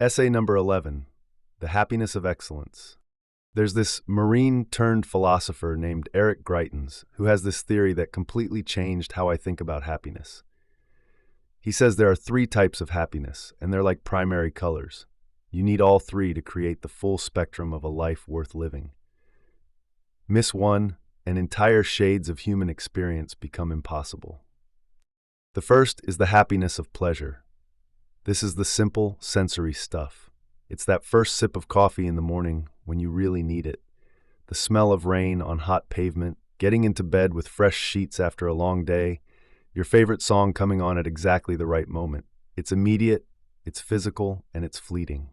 Essay number 11, The Happiness of Excellence. There's this Marine-turned-philosopher named Eric Greitens who has this theory that completely changed how I think about happiness. He says there are three types of happiness, and they're like primary colors. You need all three to create the full spectrum of a life worth living. Miss one, and entire shades of human experience become impossible. The first is the happiness of pleasure. This is the simple, sensory stuff. It's that first sip of coffee in the morning when you really need it. The smell of rain on hot pavement, getting into bed with fresh sheets after a long day, your favorite song coming on at exactly the right moment. It's immediate, it's physical, and it's fleeting.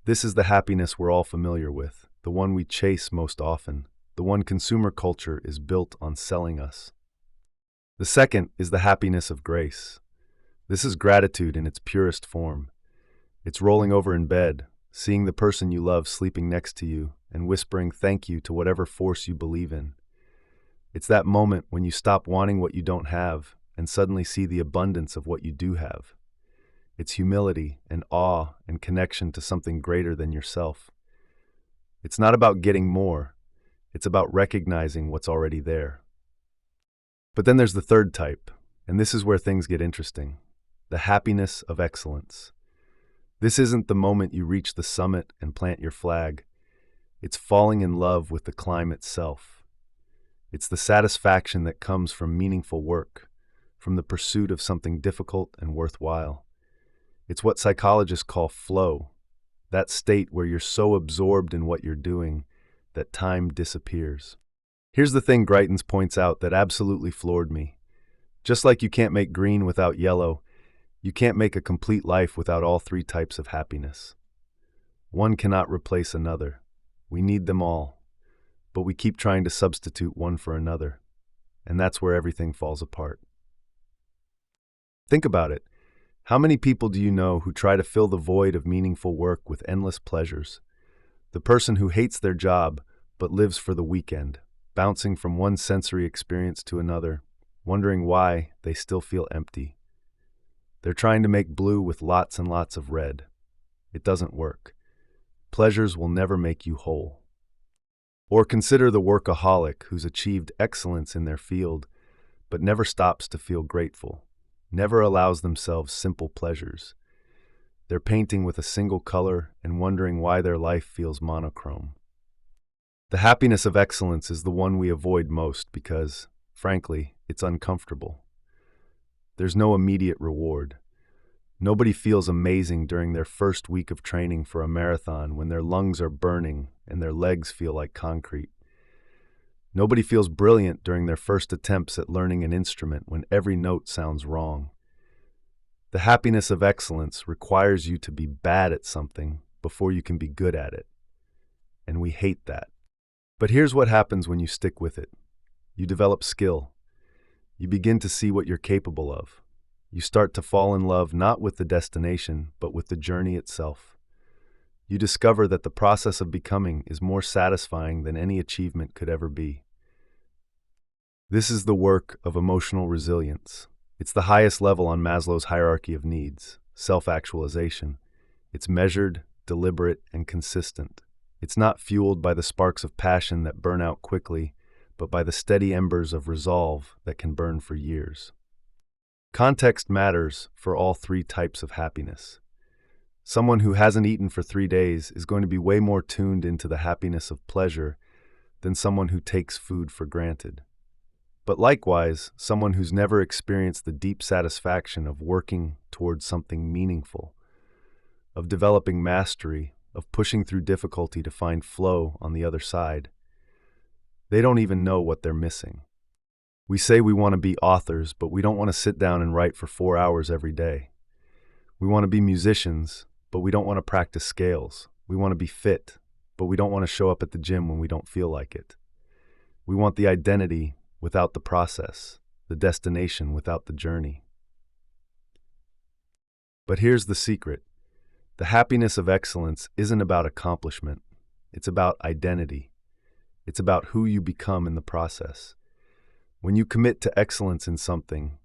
This is the happiness we're all familiar with, the one we chase most often, the one consumer culture is built on selling us. The second is the happiness of grace. This is gratitude in its purest form. It's rolling over in bed, seeing the person you love sleeping next to you, and whispering thank you to whatever force you believe in. It's that moment when you stop wanting what you don't have and suddenly see the abundance of what you do have. It's humility and awe and connection to something greater than yourself. It's not about getting more, it's about recognizing what's already there. But then there's the third type, and this is where things get interesting. The happiness of excellence. This isn't the moment you reach the summit and plant your flag. It's falling in love with the climb itself. It's the satisfaction that comes from meaningful work, from the pursuit of something difficult and worthwhile. It's what psychologists call flow, that state where you're so absorbed in what you're doing that time disappears. Here's the thing Greitens points out that absolutely floored me. Just like you can't make green without yellow, you can't make a complete life without all three types of happiness. One cannot replace another. We need them all, but we keep trying to substitute one for another, and that's where everything falls apart. Think about it. How many people do you know who try to fill the void of meaningful work with endless pleasures? The person who hates their job but lives for the weekend, bouncing from one sensory experience to another, wondering why they still feel empty. They're trying to make blue with lots and lots of red. It doesn't work. Pleasures will never make you whole. Or consider the workaholic who's achieved excellence in their field, but never stops to feel grateful, never allows themselves simple pleasures. They're painting with a single color and wondering why their life feels monochrome. The happiness of excellence is the one we avoid most because, frankly, it's uncomfortable. There's no immediate reward. Nobody feels amazing during their first week of training for a marathon when their lungs are burning and their legs feel like concrete. Nobody feels brilliant during their first attempts at learning an instrument when every note sounds wrong. The happiness of excellence requires you to be bad at something before you can be good at it. And we hate that. But here's what happens when you stick with it. You develop skill. You begin to see what you're capable of. You start to fall in love not with the destination, but with the journey itself. You discover that the process of becoming is more satisfying than any achievement could ever be. This is the work of emotional resilience. It's the highest level on Maslow's hierarchy of needs, self-actualization. It's measured, deliberate, and consistent. It's not fueled by the sparks of passion that burn out quickly, but by the steady embers of resolve that can burn for years. Context matters for all three types of happiness. Someone who hasn't eaten for 3 days is going to be way more tuned into the happiness of pleasure than someone who takes food for granted. But likewise, someone who's never experienced the deep satisfaction of working towards something meaningful, of developing mastery, of pushing through difficulty to find flow on the other side, they don't even know what they're missing. We say we want to be authors, but we don't want to sit down and write for 4 hours every day. We want to be musicians, but we don't want to practice scales. We want to be fit, but we don't want to show up at the gym when we don't feel like it. We want the identity without the process, the destination without the journey. But here's the secret. The happiness of excellence isn't about accomplishment. It's about identity. It's about who you become in the process. When you commit to excellence in something,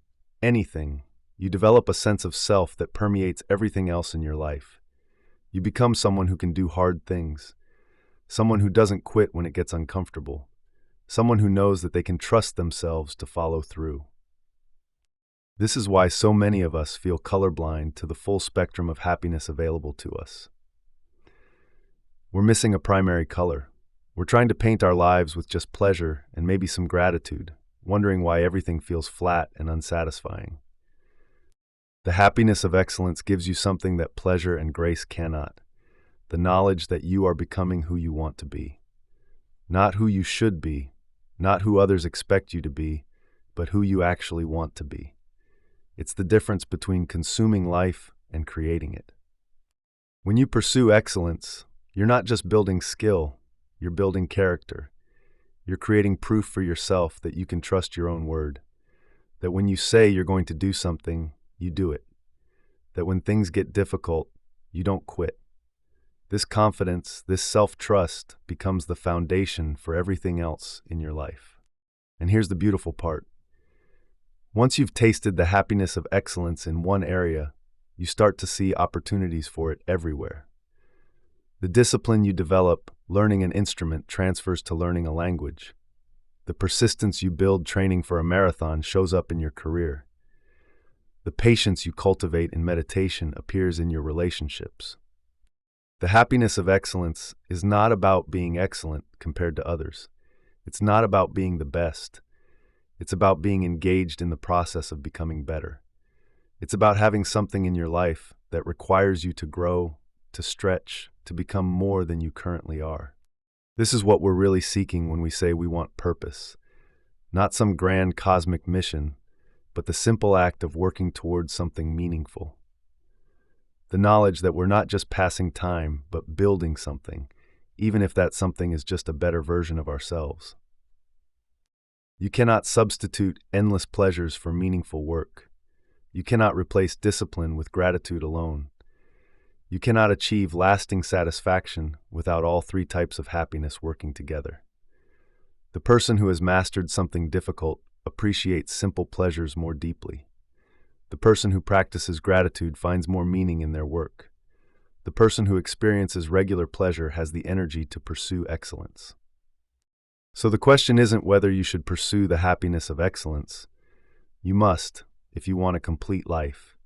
anything, you develop a sense of self that permeates everything else in your life. You become someone who can do hard things, someone who doesn't quit when it gets uncomfortable, someone who knows that they can trust themselves to follow through. This is why so many of us feel colorblind to the full spectrum of happiness available to us. We're missing a primary color. We're trying to paint our lives with just pleasure and maybe some gratitude, wondering why everything feels flat and unsatisfying. The happiness of excellence gives you something that pleasure and grace cannot: the knowledge that you are becoming who you want to be. Not who you should be, not who others expect you to be, but who you actually want to be. It's the difference between consuming life and creating it. When you pursue excellence, you're not just building skill, you're building character. You're creating proof for yourself that you can trust your own word, that when you say you're going to do something, you do it, that when things get difficult, you don't quit. This confidence, this self-trust becomes the foundation for everything else in your life. And here's the beautiful part. Once you've tasted the happiness of excellence in one area, you start to see opportunities for it everywhere. The discipline you develop learning an instrument transfers to learning a language. The persistence you build training for a marathon shows up in your career. The patience you cultivate in meditation appears in your relationships. The happiness of excellence is not about being excellent compared to others. It's not about being the best. It's about being engaged in the process of becoming better. It's about having something in your life that requires you to grow, to stretch, to become more than you currently are. This is what we're really seeking when we say we want purpose. Not some grand cosmic mission, but the simple act of working towards something meaningful. The knowledge that we're not just passing time, but building something, even if that something is just a better version of ourselves. You cannot substitute endless pleasures for meaningful work. You cannot replace discipline with gratitude alone. You cannot achieve lasting satisfaction without all three types of happiness working together. The person who has mastered something difficult appreciates simple pleasures more deeply. The person who practices gratitude finds more meaning in their work. The person who experiences regular pleasure has the energy to pursue excellence. So the question isn't whether you should pursue the happiness of excellence. You must, if you want a complete life.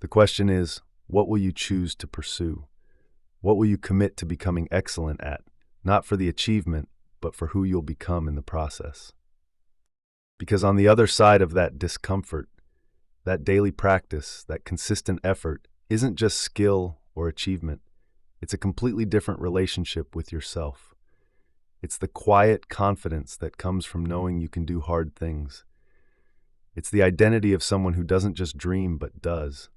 The question is, what will you choose to pursue? What will you commit to becoming excellent at, not for the achievement, but for who you'll become in the process? Because on the other side of that discomfort, that daily practice, that consistent effort, isn't just skill or achievement. It's a completely different relationship with yourself. It's the quiet confidence that comes from knowing you can do hard things. It's the identity of someone who doesn't just dream but does.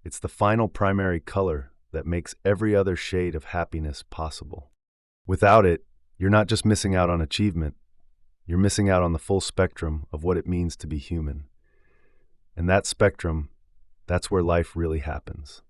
It's the final primary color that makes every other shade of happiness possible. Without it, you're not just missing out on achievement, you're missing out on the full spectrum of what it means to be human. And that spectrum, that's where life really happens.